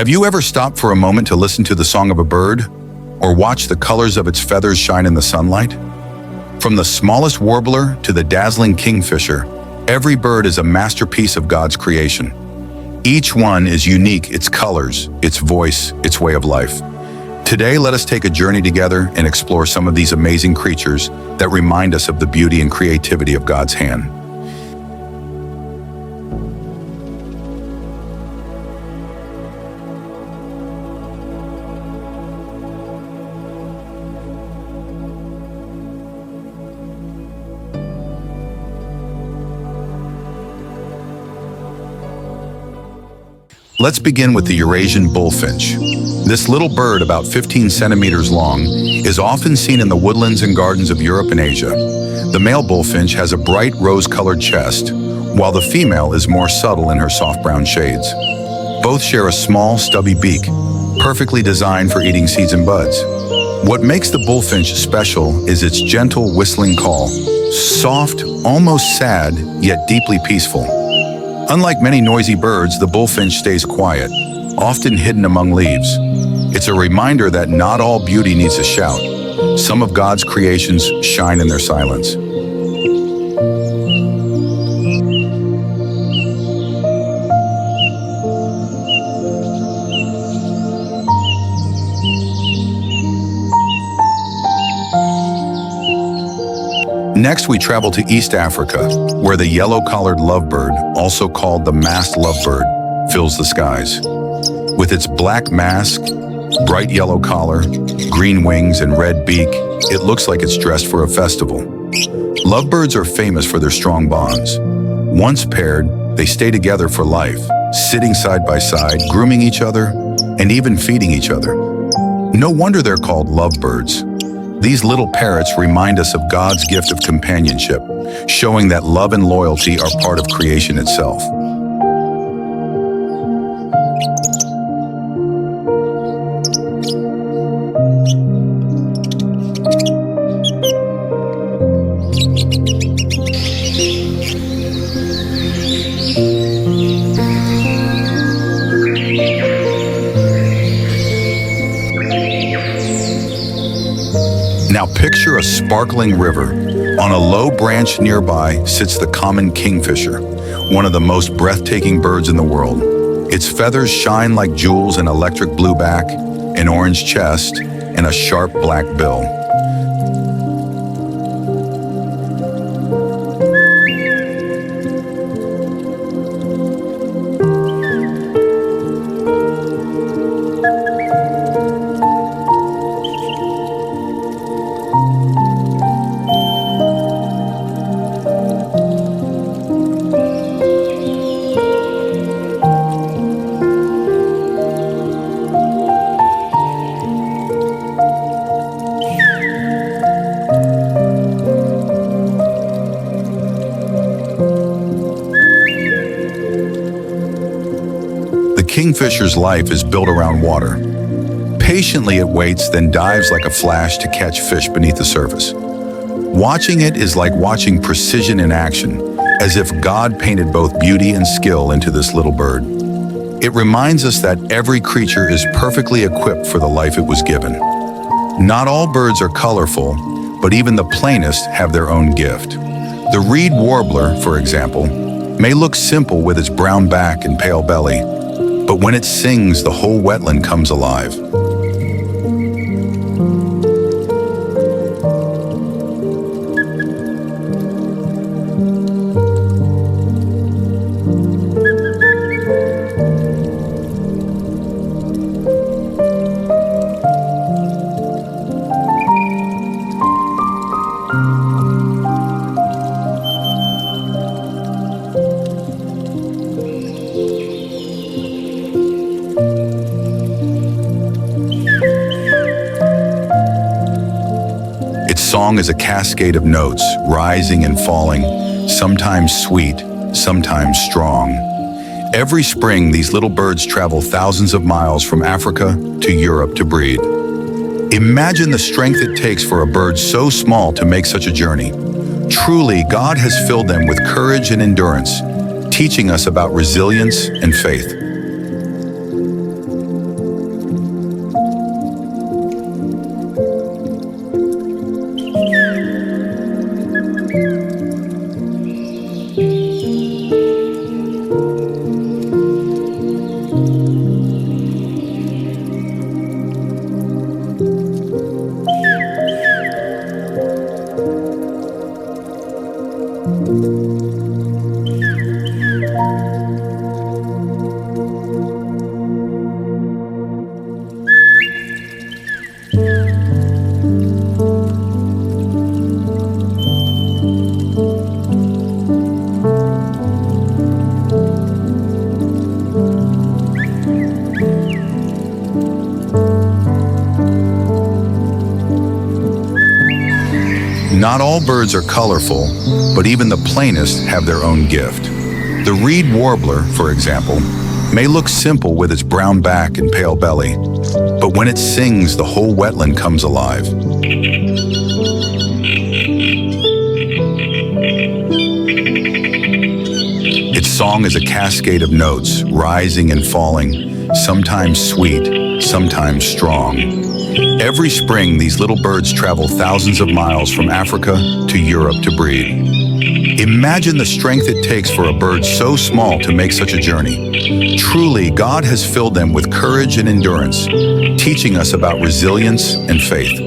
Have you ever stopped for a moment to listen to the song of a bird or watch the colors of its feathers shine in the sunlight? From the smallest warbler to the dazzling kingfisher, every bird is a masterpiece of God's creation. Each one is unique, its colors, its voice, its way of life. Today, let us take a journey together and explore some of these amazing creatures that remind us of the beauty and creativity of God's hand. Let's begin with the Eurasian bullfinch. This little bird, about 15 centimeters long, is often seen in the woodlands and gardens of Europe and Asia. The male bullfinch has a bright rose-colored chest, while the female is more subtle in her soft brown shades. Both share a small, stubby beak, perfectly designed for eating seeds and buds. What makes the bullfinch special is its gentle whistling call, soft, almost sad, yet deeply peaceful. Unlike many noisy birds, the bullfinch stays quiet, often hidden among leaves. It's a reminder that not all beauty needs a shout. Some of God's creations shine in their silence. Next, we travel to East Africa, where the yellow-collared lovebird, also called the masked lovebird, fills the skies. With its black mask, bright yellow collar, green wings, and red beak, it looks like it's dressed for a festival. Lovebirds are famous for their strong bonds. Once paired, they stay together for life, sitting side by side, grooming each other, and even feeding each other. No wonder they're called lovebirds. These little parrots remind us of God's gift of companionship, showing that love and loyalty are part of creation itself. Now picture a sparkling river. On a low branch nearby sits the common kingfisher, one of the most breathtaking birds in the world. Its feathers shine like jewels, an electric blue back, an orange chest, and a sharp black bill. The kingfisher's life is built around water. Patiently it waits, then dives like a flash to catch fish beneath the surface. Watching it is like watching precision in action, as if God painted both beauty and skill into this little bird. It reminds us that every creature is perfectly equipped for the life it was given. Not all birds are colorful, but even the plainest have their own gift. The reed warbler, for example, may look simple with its brown back and pale belly, but when it sings, the whole wetland comes alive. Song is a cascade of notes, rising and falling, sometimes sweet, sometimes strong. Every spring, these little birds travel thousands of miles from Africa to Europe to breed. Imagine the strength it takes for a bird so small to make such a journey. Truly, God has filled them with courage and endurance, teaching us about resilience and faith. Not all birds are colorful, but even the plainest have their own gift. The reed warbler, for example, may look simple with its brown back and pale belly, but when it sings, the whole wetland comes alive. Its song is a cascade of notes, rising and falling, sometimes sweet, sometimes strong. Every spring, these little birds travel thousands of miles from Africa to Europe to breed. Imagine the strength it takes for a bird so small to make such a journey. Truly, God has filled them with courage and endurance, teaching us about resilience and faith.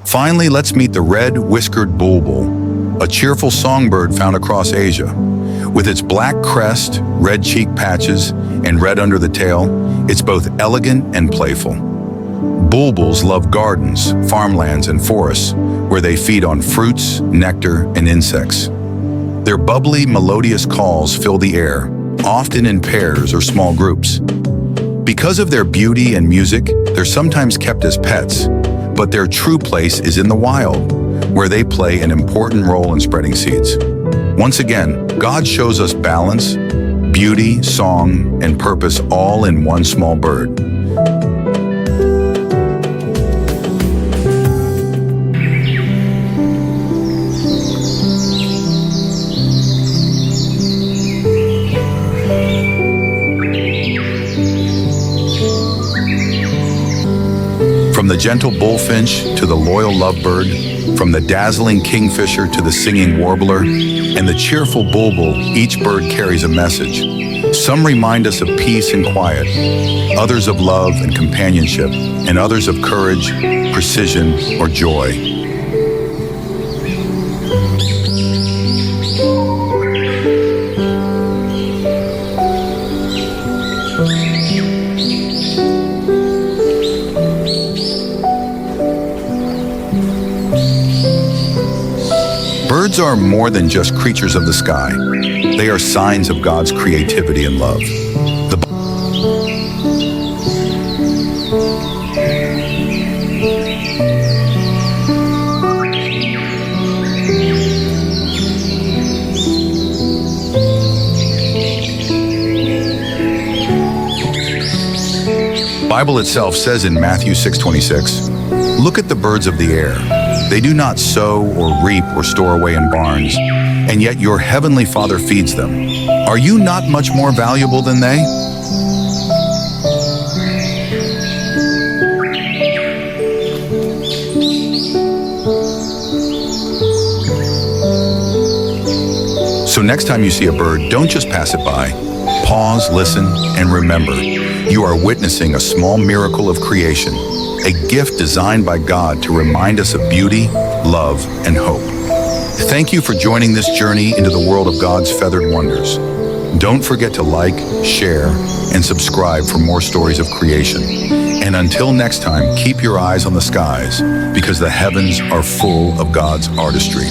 Finally, let's meet the red-whiskered bulbul, a cheerful songbird found across Asia. With its black crest, red cheek patches, and red under the tail, it's both elegant and playful. Bulbuls love gardens, farmlands, and forests, where they feed on fruits, nectar, and insects. Their bubbly, melodious calls fill the air, often in pairs or small groups. Because of their beauty and music, they're sometimes kept as pets, but their true place is in the wild, where they play an important role in spreading seeds. Once again, God shows us balance, beauty, song, and purpose all in one small bird. From the gentle bullfinch to the loyal lovebird, from the dazzling kingfisher to the singing warbler, and the cheerful bulbul, each bird carries a message. Some remind us of peace and quiet, others of love and companionship, and others of courage, precision, or joy. Birds are more than just creatures of the sky. They are signs of God's creativity and love. The Bible itself says in Matthew 6:26, "Look at the birds of the air. They do not sow or reap or store away in barns, and yet your heavenly Father feeds them. Are you not much more valuable than they?" So next time you see a bird, don't just pass it by. Pause, listen, and remember, you are witnessing a small miracle of creation, a gift designed by God to remind us of beauty, love, and hope. Thank you for joining this journey into the world of God's feathered wonders. Don't forget to like, share, and subscribe for more stories of creation. And until next time, keep your eyes on the skies, because the heavens are full of God's artistry.